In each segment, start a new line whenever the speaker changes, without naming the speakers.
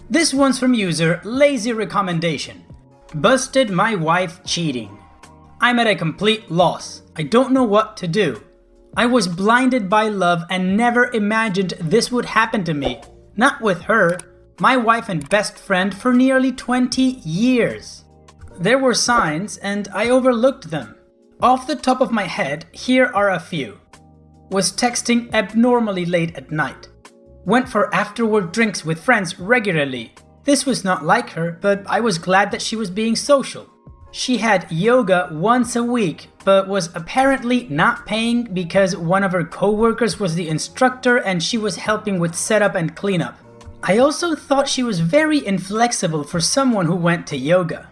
This one's from user Lazy Recommendation. Busted my wife cheating. I'm at a complete loss. I don't know what to do. I was blinded by love and never imagined this would happen to me. Not with her, my wife and best friend for nearly 20 years. There were signs and I overlooked them. Off the top of my head, here are a few. Was texting abnormally late at night. Went for after-work drinks with friends regularly. This was not like her, but I was glad that she was being social. She had yoga once a week, but was apparently not paying because one of her co-workers was the instructor and she was helping with setup and cleanup. I also thought she was very inflexible for someone who went to yoga.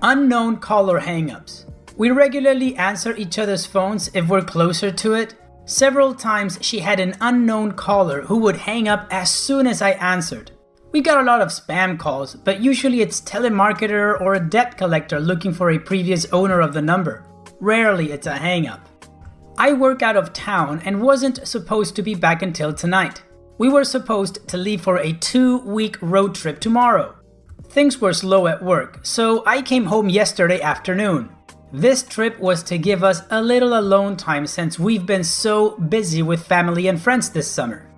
Unknown caller hangups. We regularly answer each other's phones if we're closer to it. Several times she had an unknown caller who would hang up as soon as I answered. We got a lot of spam calls, but usually it's telemarketer or a debt collector looking for a previous owner of the number. Rarely it's a hang-up. I work out of town and wasn't supposed to be back until tonight. We were supposed to leave for a 2-week road trip tomorrow. Things were slow at work, so I came home yesterday afternoon. This trip was to give us a little alone time since we've been so busy with family and friends this summer.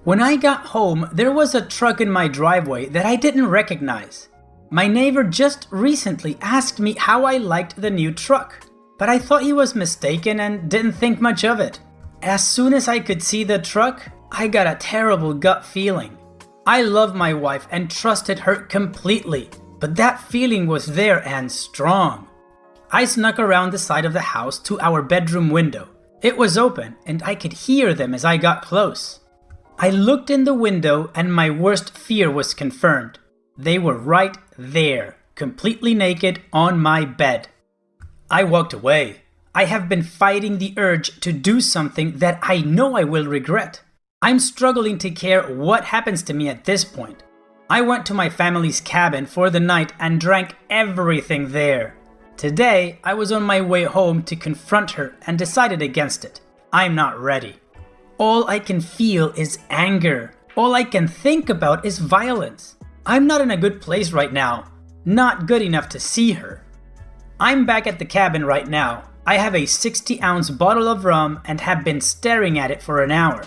When I got home, there was a truck in my driveway that I didn't recognize. My neighbor just recently asked me how I liked the new truck, but I thought he was mistaken and didn't think much of it. As soon as I could see the truck, I got a terrible gut feeling. I love my wife and trusted her completely, but that feeling was there and strong. I snuck around the side of the house to our bedroom window. It was open and I could hear them as I got close. I looked in the window and my worst fear was confirmed. They were right there, completely naked on my bed. I walked away. I have been fighting the urge to do something that I know I will regret. I'm struggling to care what happens to me at this point. I went to my family's cabin for the night and drank everything there. Today, I was on my way home to confront her and decided against it. I'm not ready. All I can feel is anger. All I can think about is violence. I'm not in a good place right now. Not good enough to see her. I'm back at the cabin right now. I have a 60-ounce bottle of rum and have been staring at it for an hour.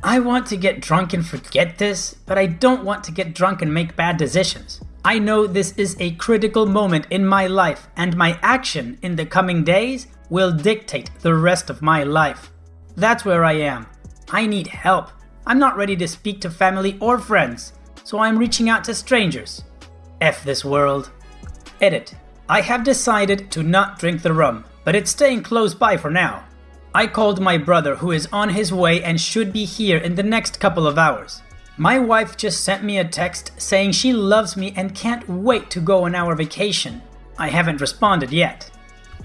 I want to get drunk and forget this, but I don't want to get drunk and make bad decisions. I know this is a critical moment in my life and my action in the coming days will dictate the rest of my life. That's where I am. I need help. I'm not ready to speak to family or friends, so I'm reaching out to strangers. F this world. Edit. I have decided to not drink the rum, but it's staying close by for now. I called my brother who is on his way and should be here in the next couple of hours. My wife just sent me a text saying she loves me and can't wait to go on our vacation. I haven't responded yet.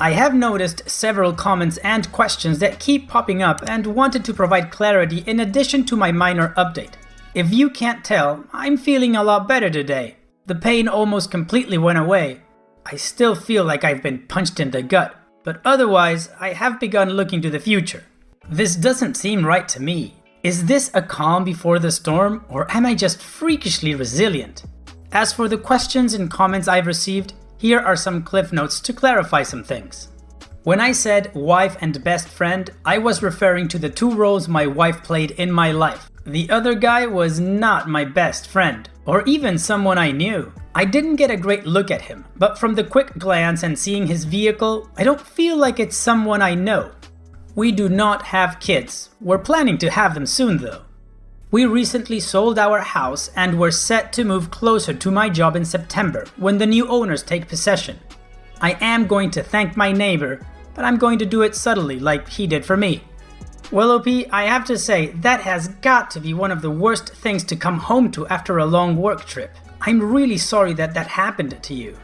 I have noticed several comments and questions that keep popping up and wanted to provide clarity in addition to my minor update. If you can't tell, I'm feeling a lot better today. The pain almost completely went away. I still feel like I've been punched in the gut, but otherwise I have begun looking to the future. This doesn't seem right to me. Is this a calm before the storm, or am I just freakishly resilient? As for the questions and comments I've received, here are some cliff notes to clarify some things. When I said wife and best friend, I was referring to the two roles my wife played in my life. The other guy was not my best friend, or even someone I knew. I didn't get a great look at him, but from the quick glance and seeing his vehicle, I don't feel like it's someone I know. We do not have kids. We're planning to have them soon though. We recently sold our house and were set to move closer to my job in September when the new owners take possession. I am going to thank my neighbor, but I'm going to do it subtly like he did for me. Well, OP, I have to say that has got to be one of the worst things to come home to after a long work trip. I'm really sorry that happened to you.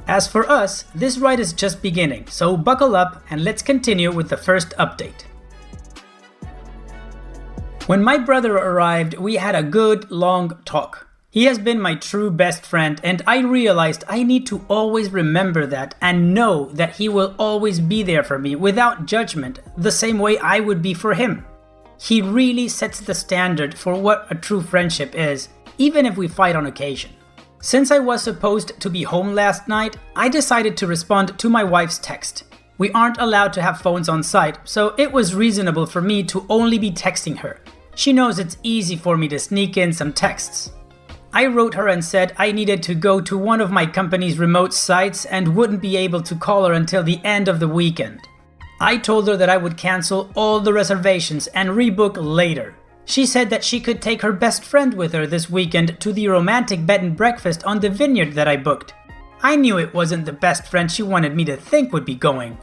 As for us, this ride is just beginning, so buckle up and let's continue with the first update. When my brother arrived, we had a good long talk. He has been my true best friend and I realized I need to always remember that and know that he will always be there for me without judgment, the same way I would be for him. He really sets the standard for what a true friendship is, even if we fight on occasion. Since I was supposed to be home last night, I decided to respond to my wife's text. We aren't allowed to have phones on site, so it was reasonable for me to only be texting her. She knows it's easy for me to sneak in some texts. I wrote her and said I needed to go to one of my company's remote sites and wouldn't be able to call her until the end of the weekend. I told her that I would cancel all the reservations and rebook later. She said that she could take her best friend with her this weekend to the romantic bed and breakfast on the vineyard that I booked. I knew it wasn't the best friend she wanted me to think would be going.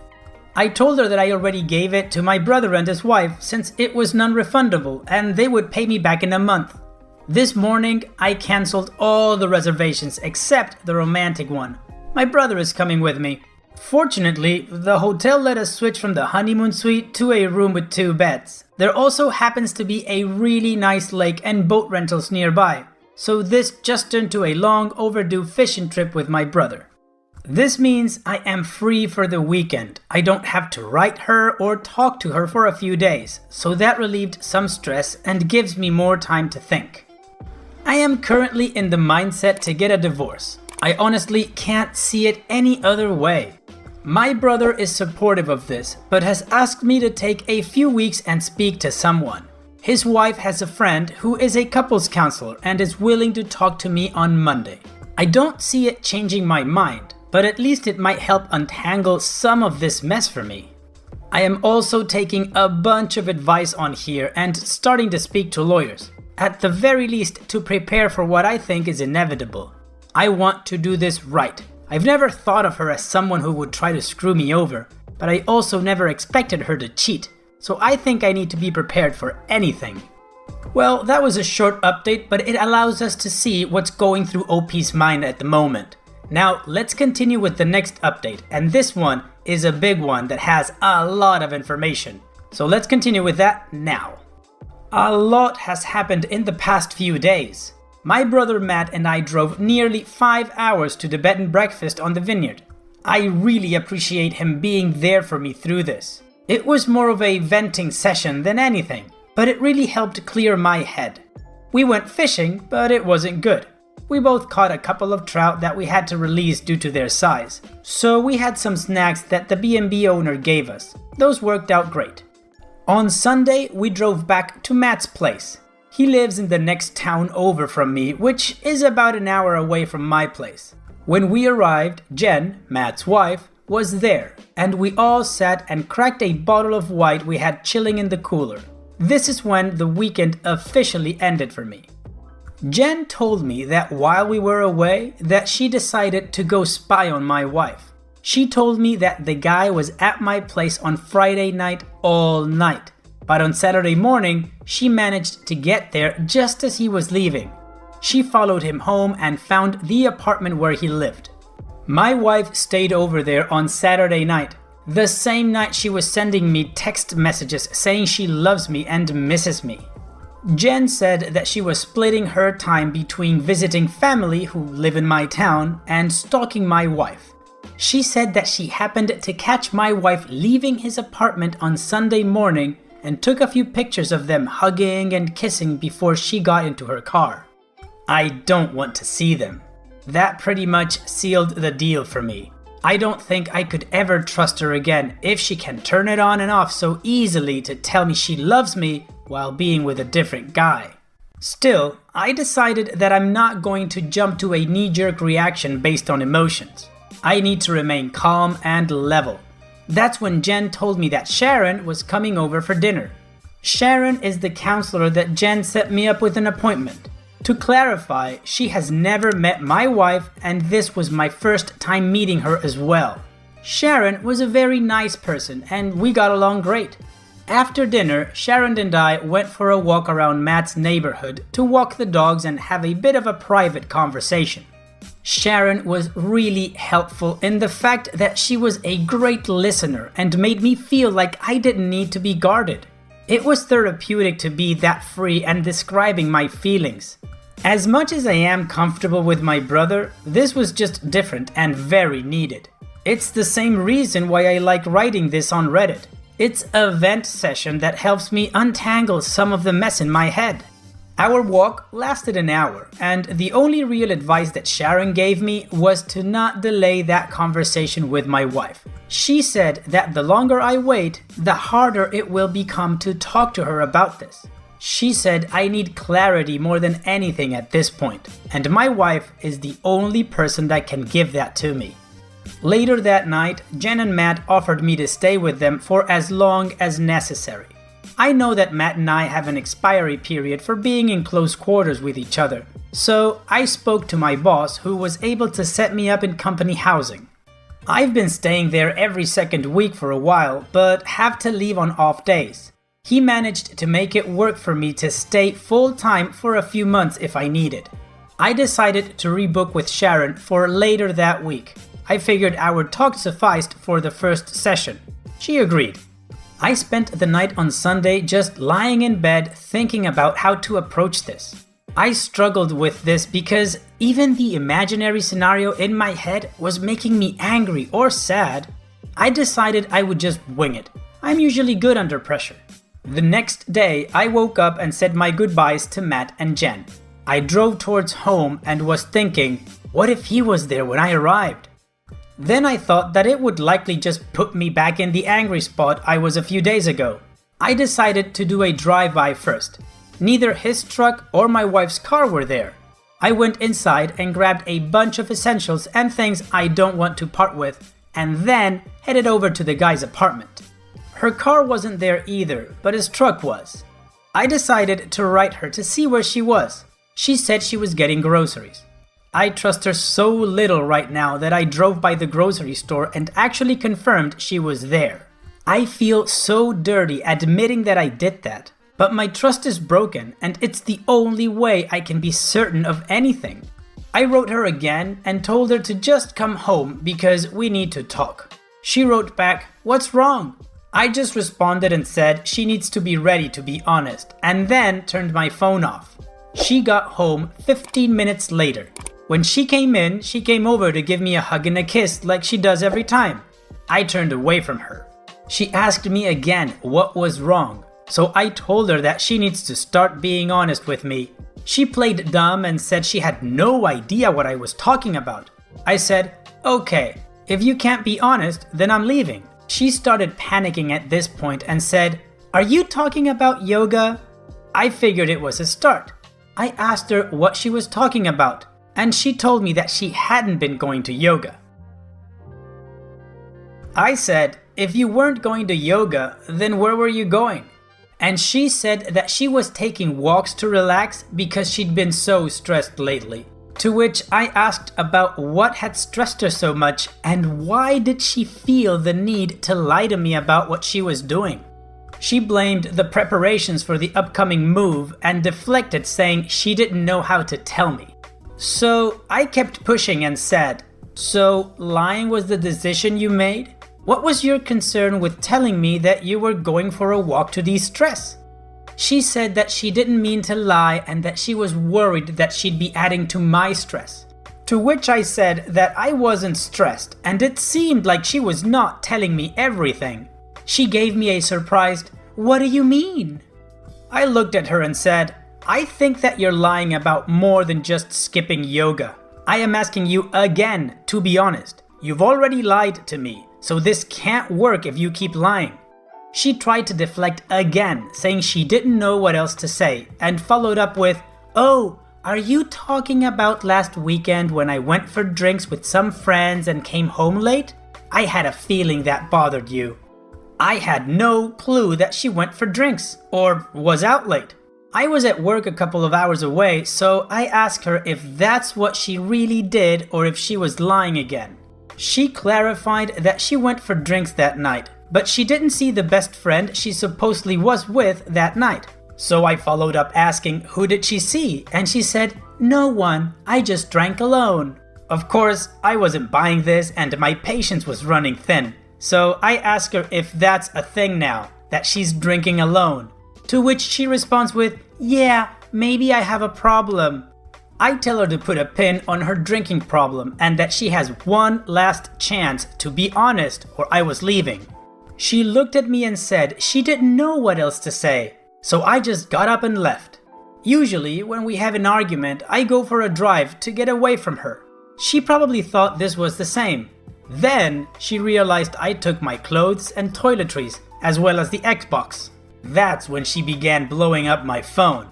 I told her that I already gave it to my brother and his wife since it was non-refundable and they would pay me back in a month. This morning, I cancelled all the reservations except the romantic one. My brother is coming with me. Fortunately, the hotel let us switch from the honeymoon suite to a room with 2 beds. There also happens to be a really nice lake and boat rentals nearby, so this just turned to a long overdue fishing trip with my brother. This means I am free for the weekend. I don't have to write her or talk to her for a few days, so that relieved some stress and gives me more time to think. I am currently in the mindset to get a divorce. I honestly can't see it any other way. My brother is supportive of this, but has asked me to take a few weeks and speak to someone. His wife has a friend who is a couples counselor and is willing to talk to me on Monday. I don't see it changing my mind, but at least it might help untangle some of this mess for me. I am also taking a bunch of advice on here and starting to speak to lawyers, at the very least to prepare for what I think is inevitable. I want to do this right. I've never thought of her as someone who would try to screw me over, but I also never expected her to cheat, so I think I need to be prepared for anything. Well, that was a short update, but it allows us to see what's going through OP's mind at the moment. Now, let's continue with the next update, and this one is a big one that has a lot of information. So let's continue with that now. A lot has happened in the past few days. My brother Matt and I drove nearly 5 hours to the bed and breakfast on the vineyard. I really appreciate him being there for me through this. It was more of a venting session than anything, but it really helped clear my head. We went fishing, but it wasn't good. We both caught a couple of trout that we had to release due to their size, so we had some snacks that the B&B owner gave us. Those worked out great. On Sunday, we drove back to Matt's place. He lives in the next town over from me, which is about an hour away from my place. When we arrived, Jen, Matt's wife, was there, and we all sat and cracked a bottle of white we had chilling in the cooler. This is when the weekend officially ended for me. Jen told me that while we were away, that she decided to go spy on my wife. She told me that the guy was at my place on Friday night all night. But on Saturday morning, she managed to get there just as he was leaving. She followed him home and found the apartment where he lived. My wife stayed over there on Saturday night, the same night she was sending me text messages saying she loves me and misses me. Jen said that she was splitting her time between visiting family who live in my town and stalking my wife. She said that she happened to catch my wife leaving his apartment on Sunday morning and took a few pictures of them hugging and kissing before she got into her car. I don't want to see them. That pretty much sealed the deal for me. I don't think I could ever trust her again if she can turn it on and off so easily to tell me she loves me while being with a different guy. Still, I decided that I'm not going to jump to a knee-jerk reaction based on emotions. I need to remain calm and level. That's when Jen told me that Sharon was coming over for dinner. Sharon is the counselor that Jen set me up with an appointment. To clarify, she has never met my wife and this was my first time meeting her as well. Sharon was a very nice person and we got along great. After dinner, Sharon and I went for a walk around Matt's neighborhood to walk the dogs and have a bit of a private conversation. Sharon was really helpful in the fact that she was a great listener and made me feel like I didn't need to be guarded. It was therapeutic to be that free and describing my feelings. As much as I am comfortable with my brother, this was just different and very needed. It's the same reason why I like writing this on Reddit. It's a vent session that helps me untangle some of the mess in my head. Our walk lasted an hour, and the only real advice that Sharon gave me was to not delay that conversation with my wife. She said that the longer I wait, the harder it will become to talk to her about this. She said I need clarity more than anything at this point, and my wife is the only person that can give that to me. Later that night, Jen and Matt offered me to stay with them for as long as necessary. I know that Matt and I have an expiry period for being in close quarters with each other, so I spoke to my boss, who was able to set me up in company housing. I've been staying there every second week for a while, but have to leave on off days. He managed to make it work for me to stay full-time for a few months if I needed. I decided to rebook with Sharon for later that week. I figured our talk sufficed for the first session. She agreed. I spent the night on Sunday just lying in bed thinking about how to approach this. I struggled with this because even the imaginary scenario in my head was making me angry or sad. I decided I would just wing it. I'm usually good under pressure. The next day, I woke up and said my goodbyes to Matt and Jen. I drove towards home and was thinking, what if he was there when I arrived? Then I thought that it would likely just put me back in the angry spot I was a few days ago. I decided to do a drive-by first. Neither his truck or my wife's car were there. I went inside and grabbed a bunch of essentials and things I don't want to part with, and then headed over to the guy's apartment. Her car wasn't there either, but his truck was. I decided to write her to see where she was. She said she was getting groceries. I trust her so little right now that I drove by the grocery store and actually confirmed she was there. I feel so dirty admitting that I did that, but my trust is broken and it's the only way I can be certain of anything. I wrote her again and told her to just come home because we need to talk. She wrote back, "What's wrong?" I just responded and said she needs to be ready to be honest, and then turned my phone off. She got home 15 minutes later. When she came in, she came over to give me a hug and a kiss like she does every time. I turned away from her. She asked me again what was wrong, so I told her that she needs to start being honest with me. She played dumb and said she had no idea what I was talking about. I said, "Okay, if you can't be honest, then I'm leaving." She started panicking at this point and said, "Are you talking about yoga?" I figured it was a start. I asked her what she was talking about, and she told me that she hadn't been going to yoga. I said, "If you weren't going to yoga, then where were you going?" And she said that she was taking walks to relax because she'd been so stressed lately. To which I asked about what had stressed her so much and why did she feel the need to lie to me about what she was doing. She blamed the preparations for the upcoming move and deflected, saying she didn't know how to tell me. So I kept pushing and said, "So lying was the decision you made? What was your concern with telling me that you were going for a walk to de-stress?" She said that she didn't mean to lie and that she was worried that she'd be adding to my stress. To which I said that I wasn't stressed and it seemed like she was not telling me everything. She gave me a surprised, "What do you mean?" I looked at her and said, "I think that you're lying about more than just skipping yoga. I am asking you again to be honest. You've already lied to me, so this can't work if you keep lying." She tried to deflect again, saying she didn't know what else to say, and followed up with, "Oh, are you talking about last weekend when I went for drinks with some friends and came home late? I had a feeling that bothered you." I had no clue that she went for drinks, or was out late. I was at work a couple of hours away, so I asked her if that's what she really did or if she was lying again. She clarified that she went for drinks that night, but she didn't see the best friend she supposedly was with that night. So I followed up asking who did she see, and she said, "No one, I just drank alone." Of course, I wasn't buying this and my patience was running thin. So I asked her if that's a thing now, that she's drinking alone. To which she responds with, "Yeah, maybe I have a problem." I tell her to put a pin on her drinking problem and that she has one last chance to be honest or I was leaving. She looked at me and said she didn't know what else to say, so I just got up and left. Usually, when we have an argument, I go for a drive to get away from her. She probably thought this was the same. Then, she realized I took my clothes and toiletries, as well as the Xbox. That's when she began blowing up my phone.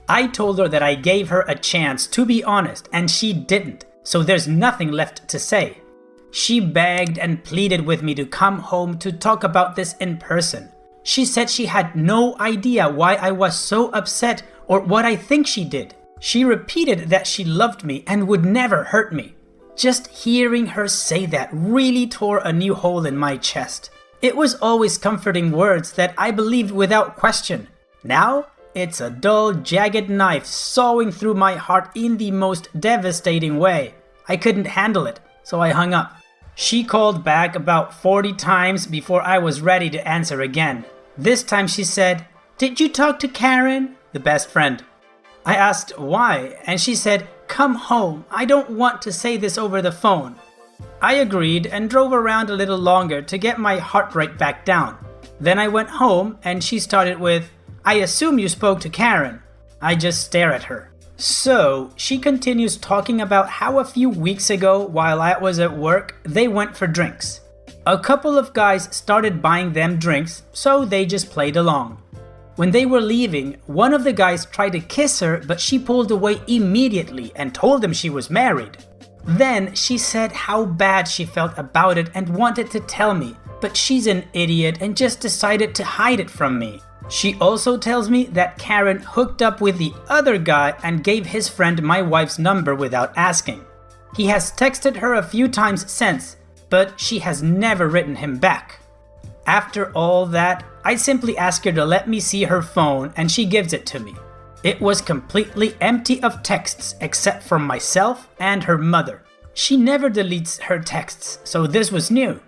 I told her that I gave her a chance to be honest, and she didn't, so there's nothing left to say. She begged and pleaded with me to come home to talk about this in person. She said she had no idea why I was so upset or what I think she did. She repeated that she loved me and would never hurt me. Just hearing her say that really tore a new hole in my chest. It was always comforting words that I believed without question. Now, it's a dull, jagged knife sawing through my heart in the most devastating way. I couldn't handle it, so I hung up. She called back about 40 times before I was ready to answer again. This time she said, "Did you talk to Karen?" the best friend. I asked why, and she said, "Come home, I don't want to say this over the phone." I agreed and drove around a little longer to get my heart rate back down. Then I went home and she started with, "I assume you spoke to Karen." I just stare at her. So, she continues talking about how a few weeks ago, while I was at work, they went for drinks. A couple of guys started buying them drinks, so they just played along. When they were leaving, one of the guys tried to kiss her, but she pulled away immediately and told him she was married. Then she said how bad she felt about it and wanted to tell me, but she's an idiot and just decided to hide it from me. She also tells me that Karen hooked up with the other guy and gave his friend my wife's number without asking. He has texted her a few times since, but she has never written him back. After all that, I simply ask her to let me see her phone and she gives it to me. It was completely empty of texts except for myself and her mother. She never deletes her texts, so this was new.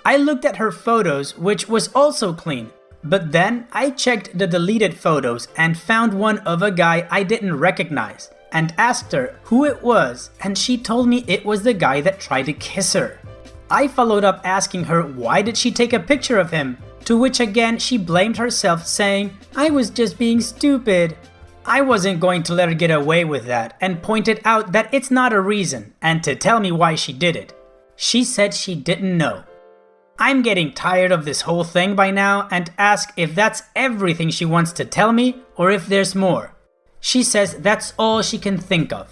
I looked at her photos, which was also clean. But then I checked the deleted photos and found one of a guy I didn't recognize and asked her who it was, and she told me it was the guy that tried to kiss her. I followed up asking her why did she take a picture of him, to which again she blamed herself saying, "I was just being stupid." I wasn't going to let her get away with that and pointed out that it's not a reason and to tell me why she did it. She said she didn't know. I'm getting tired of this whole thing by now and ask if that's everything she wants to tell me or if there's more. She says that's all she can think of.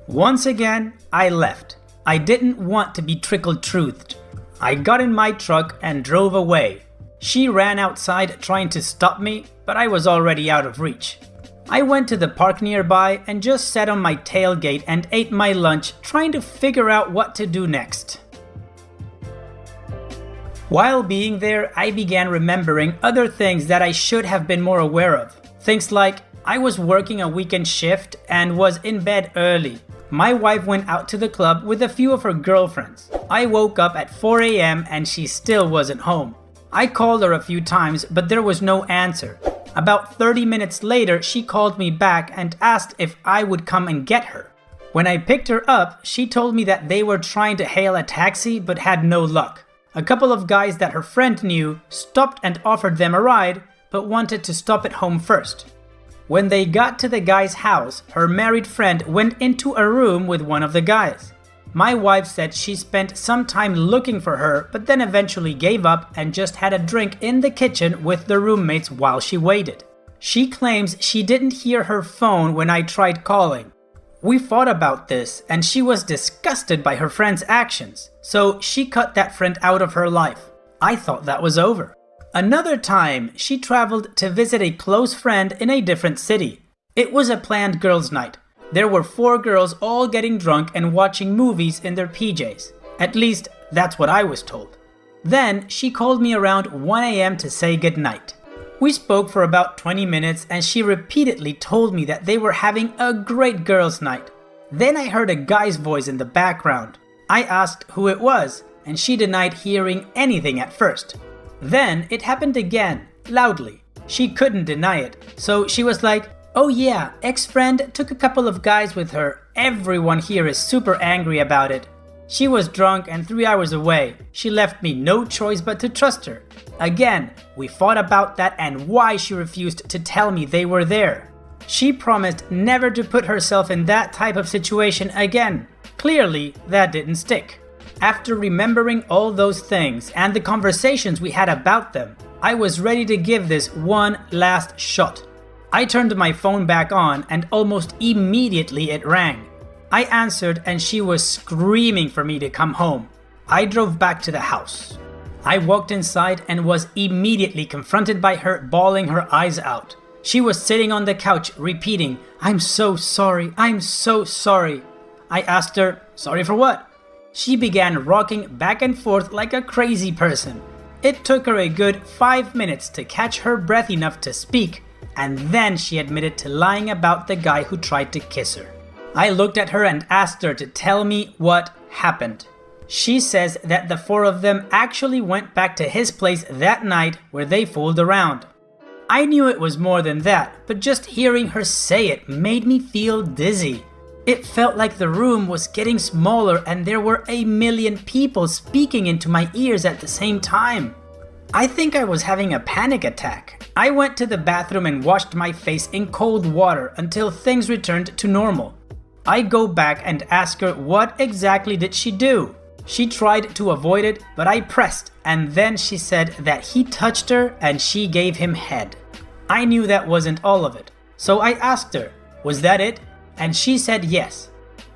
Once again, I left. I didn't want to be trickle-truthed. I got in my truck and drove away. She ran outside trying to stop me, but I was already out of reach. I went to the park nearby and just sat on my tailgate and ate my lunch trying to figure out what to do next. While being there, I began remembering other things that I should have been more aware of. Things like, I was working a weekend shift and was in bed early. My wife went out to the club with a few of her girlfriends. I woke up at 4 a.m. and she still wasn't home. I called her a few times, but there was no answer. About 30 minutes later, she called me back and asked if I would come and get her. When I picked her up, she told me that they were trying to hail a taxi but had no luck. A couple of guys that her friend knew stopped and offered them a ride, but wanted to stop at home first. When they got to the guy's house, her married friend went into a room with one of the guys. My wife said she spent some time looking for her, but then eventually gave up and just had a drink in the kitchen with the roommates while she waited. She claims she didn't hear her phone when I tried calling. We fought about this, and she was disgusted by her friend's actions, so she cut that friend out of her life. I thought that was over. Another time, she traveled to visit a close friend in a different city. It was a planned girls' night. There were 4 girls all getting drunk and watching movies in their PJs. At least, that's what I was told. Then, she called me around 1 a.m. to say goodnight. We spoke for about 20 minutes and she repeatedly told me that they were having a great girls' night. Then I heard a guy's voice in the background. I asked who it was and she denied hearing anything at first. Then it happened again, loudly. She couldn't deny it, so she was like, "Oh yeah, ex-friend took a couple of guys with her. Everyone here is super angry about it. She was drunk and 3 hours away. She left me no choice but to trust her. Again, we fought about that and why she refused to tell me they were there. She promised never to put herself in that type of situation again. Clearly, that didn't stick. After remembering all those things and the conversations we had about them, I was ready to give this one last shot. I turned my phone back on and almost immediately it rang. I answered and she was screaming for me to come home. I drove back to the house. I walked inside and was immediately confronted by her bawling her eyes out. She was sitting on the couch repeating, "I'm so sorry, I'm so sorry." I asked her, "Sorry for what?" She began rocking back and forth like a crazy person. It took her a good 5 minutes to catch her breath enough to speak, and then she admitted to lying about the guy who tried to kiss her. I looked at her and asked her to tell me what happened. She says that the four of them actually went back to his place that night where they fooled around. I knew it was more than that, but just hearing her say it made me feel dizzy. It felt like the room was getting smaller and there were a million people speaking into my ears at the same time. I think I was having a panic attack. I went to the bathroom and washed my face in cold water until things returned to normal. I go back and ask her what exactly did she do. She tried to avoid it, but I pressed, and then she said that he touched her and she gave him head. I knew that wasn't all of it, so I asked her, "Was that it?" And she said yes.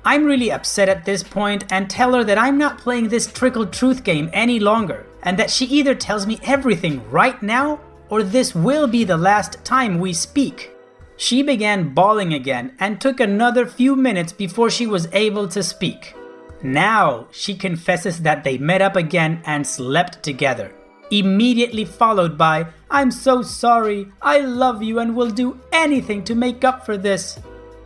I'm really upset at this point and tell her that I'm not playing this trickle truth game any longer, and that she either tells me everything right now or this will be the last time we speak. She began bawling again and took another few minutes before she was able to speak. Now she confesses that they met up again and slept together, immediately followed by, "I'm so sorry, I love you and will do anything to make up for this."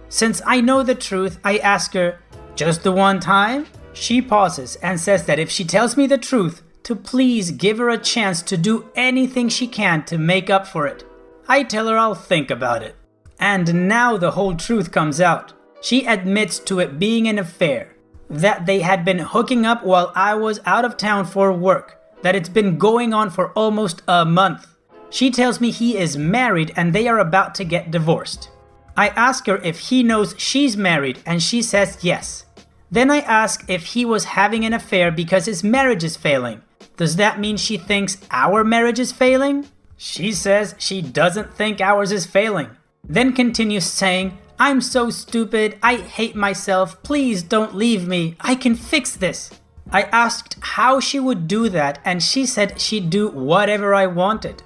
Since I know the truth, I ask her, "Just the one time?" She pauses and says that if she tells me the truth, to please give her a chance to do anything she can to make up for it. I tell her I'll think about it. And now the whole truth comes out. She admits to it being an affair, that they had been hooking up while I was out of town for work, that it's been going on for almost a month. She tells me he is married and they are about to get divorced. I ask her if he knows she's married and she says yes. Then I ask if he was having an affair because his marriage is failing. Does that mean she thinks our marriage is failing? She says she doesn't think ours is failing. Then continues saying, "I'm so stupid, I hate myself, please don't leave me, I can fix this." I asked how she would do that and she said she'd do whatever I wanted.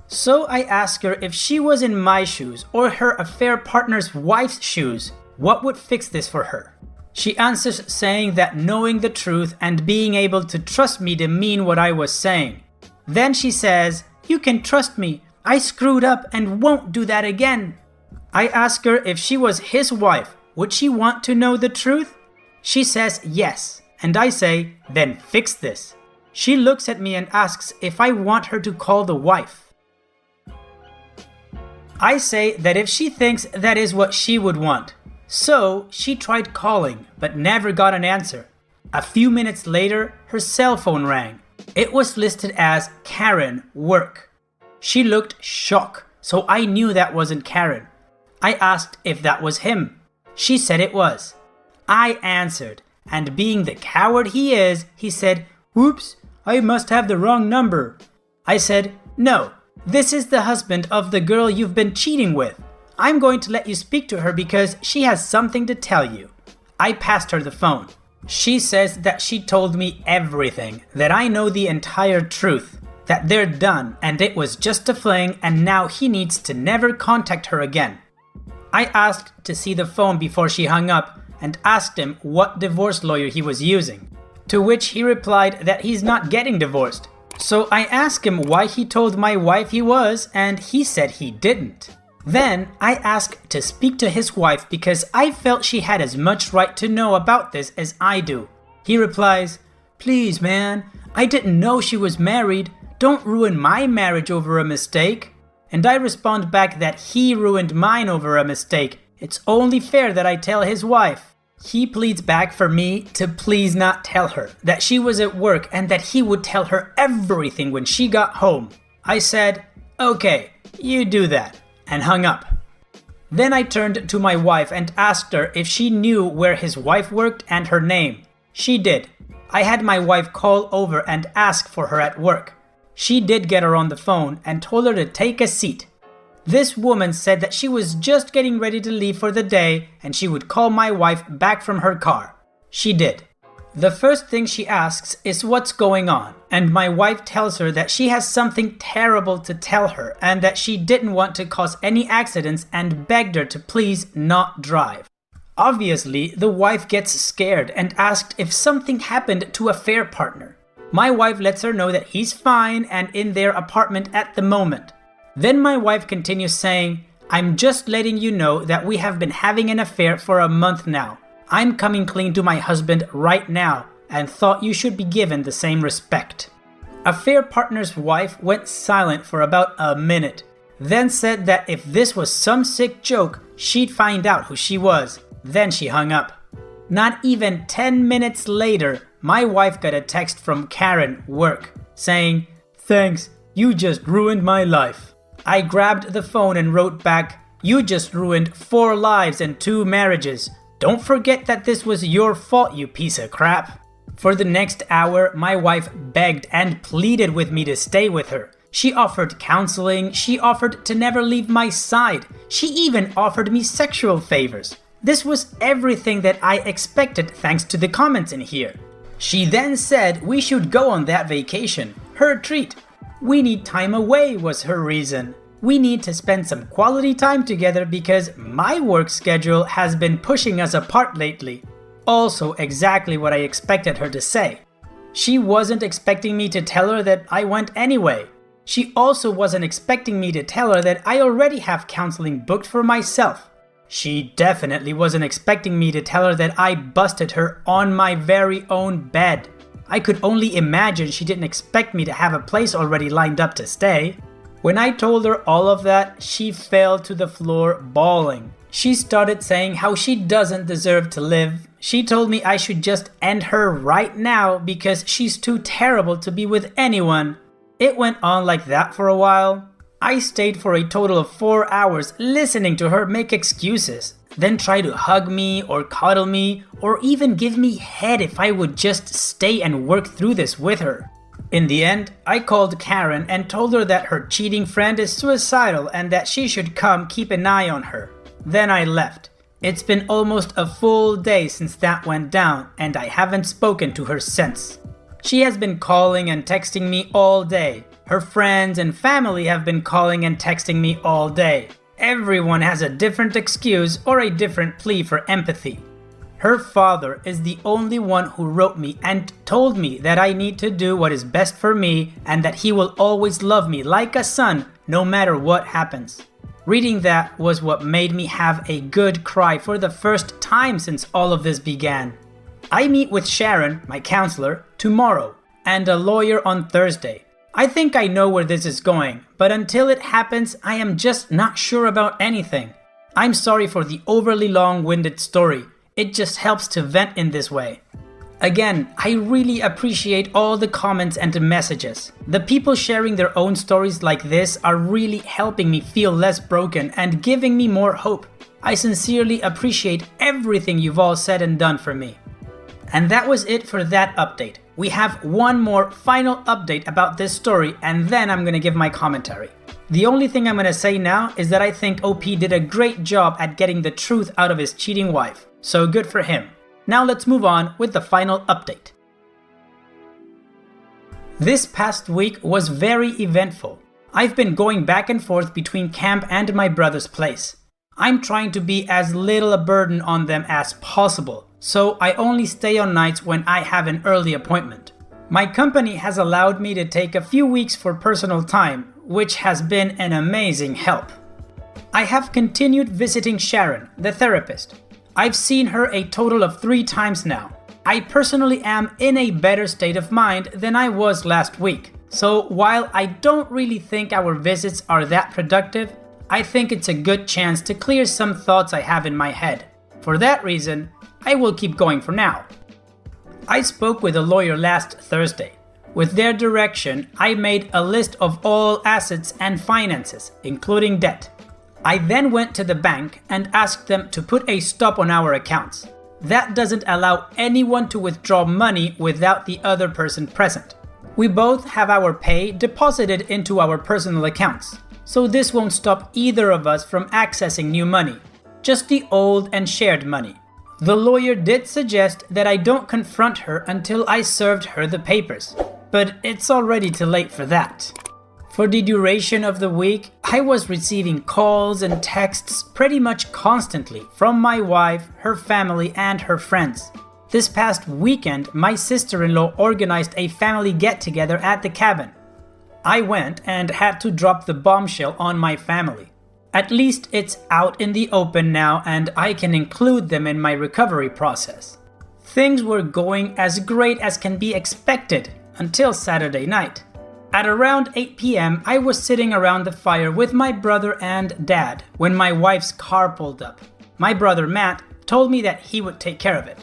So I asked her if she was in my shoes or her affair partner's wife's shoes, what would fix this for her? She answers saying that knowing the truth and being able to trust me to mean what I was saying. Then she says, "You can trust me, I screwed up and won't do that again." I ask her if she was his wife, would she want to know the truth? She says yes, and I say, "Then fix this." She looks at me and asks if I want her to call the wife. I say that if she thinks that is what she would want. So she tried calling, but never got an answer. A few minutes later, her cell phone rang. It was listed as Karen Work. She looked shocked, so I knew that wasn't Karen. I asked if that was him. She said it was. I answered, and being the coward he is, he said, "Whoops, I must have the wrong number." I said, "No. This is the husband of the girl you've been cheating with. I'm going to let you speak to her because she has something to tell you." I passed her the phone. She says that she told me everything, that I know the entire truth, that they're done and it was just a fling and now he needs to never contact her again. I asked to see the phone before she hung up and asked him what divorce lawyer he was using, to which he replied that he's not getting divorced. So I asked him why he told my wife he was, and he said he didn't. Then I asked to speak to his wife because I felt she had as much right to know about this as I do. He replies, "Please man, I didn't know she was married. Don't ruin my marriage over a mistake." And I respond back that he ruined mine over a mistake. It's only fair that I tell his wife. He pleads back for me to please not tell her, that she was at work and that he would tell her everything when she got home. I said, "Okay, you do that," and hung up. Then I turned to my wife and asked her if she knew where his wife worked and her name. She did. I had my wife call over and ask for her at work. She did get her on the phone and told her to take a seat. This woman said that she was just getting ready to leave for the day and she would call my wife back from her car. She did. The first thing she asks is what's going on, and my wife tells her that she has something terrible to tell her and that she didn't want to cause any accidents and begged her to please not drive. Obviously, the wife gets scared and asked if something happened to a fair partner. My wife lets her know that he's fine and in their apartment at the moment. Then my wife continues saying, "I'm just letting you know that we have been having an affair for a month now. I'm coming clean to my husband right now and thought you should be given the same respect." A fair partner's wife went silent for about a minute, then said that if this was some sick joke, she'd find out who she was. Then she hung up. Not even 10 minutes later, my wife got a text from Karen, work, saying, "Thanks, you just ruined my life." I grabbed the phone and wrote back, "You just ruined 4 lives and 2 marriages. Don't forget that this was your fault, you piece of crap." For the next hour, my wife begged and pleaded with me to stay with her. She offered counseling, she offered to never leave my side, she even offered me sexual favors. This was everything that I expected thanks to the comments in here. She then said we should go on that vacation, her treat. We need time away was her reason. We need to spend some quality time together because my work schedule has been pushing us apart lately. Also exactly what I expected her to say. She wasn't expecting me to tell her that I went anyway. She also wasn't expecting me to tell her that I already have counseling booked for myself. She definitely wasn't expecting me to tell her that I busted her on my very own bed. I could only imagine she didn't expect me to have a place already lined up to stay. When I told her all of that, she fell to the floor bawling. She started saying how she doesn't deserve to live. She told me I should just end her right now because she's too terrible to be with anyone. It went on like that for a while. I stayed for a total of 4 hours listening to her make excuses, then try to hug me or cuddle me or even give me head if I would just stay and work through this with her. In the end, I called Karen and told her that her cheating friend is suicidal and that she should come keep an eye on her. Then I left. It's been almost a full day since that went down and I haven't spoken to her since. She has been calling and texting me all day. Her friends and family have been calling and texting me all day. Everyone has a different excuse or a different plea for empathy. Her father is the only one who wrote me and told me that I need to do what is best for me and that he will always love me like a son no matter what happens. Reading that was what made me have a good cry for the first time since all of this began. I meet with Sharon, my counselor, tomorrow and a lawyer on Thursday. I think I know where this is going, but until it happens, I am just not sure about anything. I'm sorry for the overly long-winded story. It just helps to vent in this way. Again, I really appreciate all the comments and the messages. The people sharing their own stories like this are really helping me feel less broken and giving me more hope. I sincerely appreciate everything you've all said and done for me. And that was it for that update. We have one more final update about this story and then I'm gonna give my commentary. The only thing I'm gonna say now is that I think OP did a great job at getting the truth out of his cheating wife. So good for him. Now let's move on with the final update. This past week was very eventful. I've been going back and forth between camp and my brother's place. I'm trying to be as little a burden on them as possible, so I only stay on nights when I have an early appointment. My company has allowed me to take a few weeks for personal time, which has been an amazing help. I have continued visiting Sharon, the therapist. I've seen her a total of 3 times now. I personally am in a better state of mind than I was last week. So while I don't really think our visits are that productive, I think it's a good chance to clear some thoughts I have in my head. For that reason, I will keep going for now. I spoke with a lawyer last Thursday. With their direction, I made a list of all assets and finances, including debt. I then went to the bank and asked them to put a stop on our accounts. That doesn't allow anyone to withdraw money without the other person present. We both have our pay deposited into our personal accounts, so this won't stop either of us from accessing new money, just the old and shared money. The lawyer did suggest that I don't confront her until I served her the papers, but it's already too late for that. For the duration of the week, I was receiving calls and texts pretty much constantly from my wife, her family, and her friends. This past weekend, my sister-in-law organized a family get-together at the cabin. I went and had to drop the bombshell on my family. At least it's out in the open now and I can include them in my recovery process. Things were going as great as can be expected until Saturday night. At around 8 p.m., I was sitting around the fire with my brother and dad when my wife's car pulled up. My brother Matt told me that he would take care of it.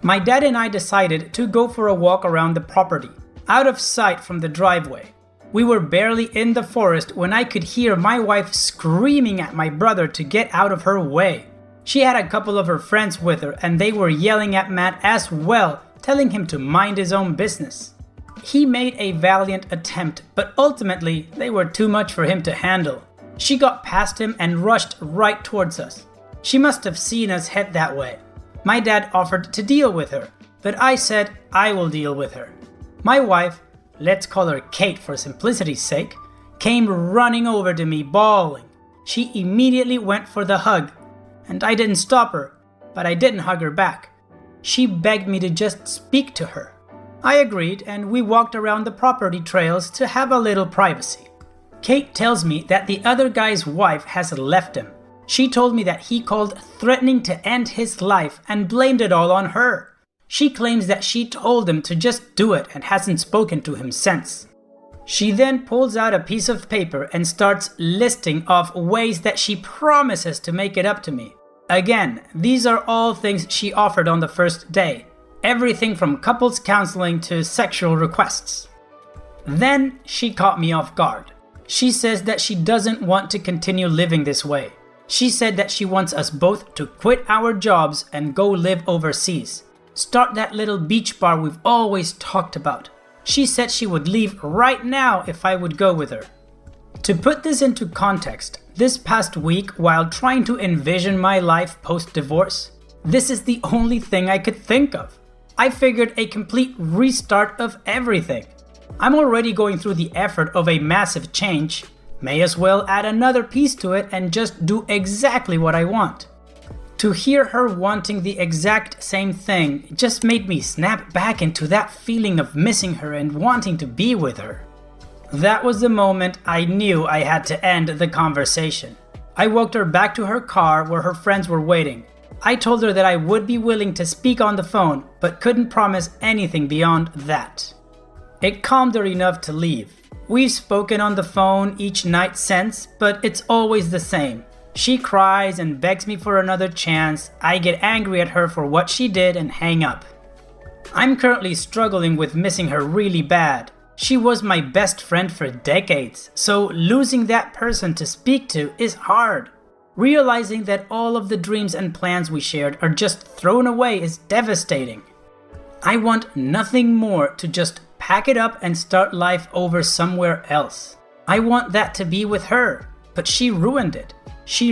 My dad and I decided to go for a walk around the property, out of sight from the driveway. We were barely in the forest when I could hear my wife screaming at my brother to get out of her way. She had a couple of her friends with her and they were yelling at Matt as well, telling him to mind his own business. He made a valiant attempt, but ultimately they were too much for him to handle. She got past him and rushed right towards us. She must have seen us head that way. My dad offered to deal with her, but I said I will deal with her. My wife, let's call her Kate for simplicity's sake, came running over to me bawling. She immediately went for the hug, and I didn't stop her, but I didn't hug her back. She begged me to just speak to her. I agreed and we walked around the property trails to have a little privacy. Kate tells me that the other guy's wife has left him. She told me that he called threatening to end his life and blamed it all on her. She claims that she told him to just do it and hasn't spoken to him since. She then pulls out a piece of paper and starts listing off ways that she promises to make it up to me. Again, these are all things she offered on the first day. Everything from couples counseling to sexual requests. Then she caught me off guard. She says that she doesn't want to continue living this way. She said that she wants us both to quit our jobs and go live overseas. Start that little beach bar we've always talked about. She said she would leave right now if I would go with her. To put this into context, this past week while trying to envision my life post-divorce, this is the only thing I could think of. I figured a complete restart of everything. I'm already going through the effort of a massive change. May as well add another piece to it and just do exactly what I want. To hear her wanting the exact same thing just made me snap back into that feeling of missing her and wanting to be with her. That was the moment I knew I had to end the conversation. I walked her back to her car where her friends were waiting. I told her that I would be willing to speak on the phone, but couldn't promise anything beyond that. It calmed her enough to leave. We've spoken on the phone each night since, but it's always the same. She cries and begs me for another chance. I get angry at her for what she did and hang up. I'm currently struggling with missing her really bad. She was my best friend for decades, so losing that person to speak to is hard. Realizing that all of the dreams and plans we shared are just thrown away is devastating. I want nothing more to just pack it up and start life over somewhere else. I want that to be with her, but she ruined it. She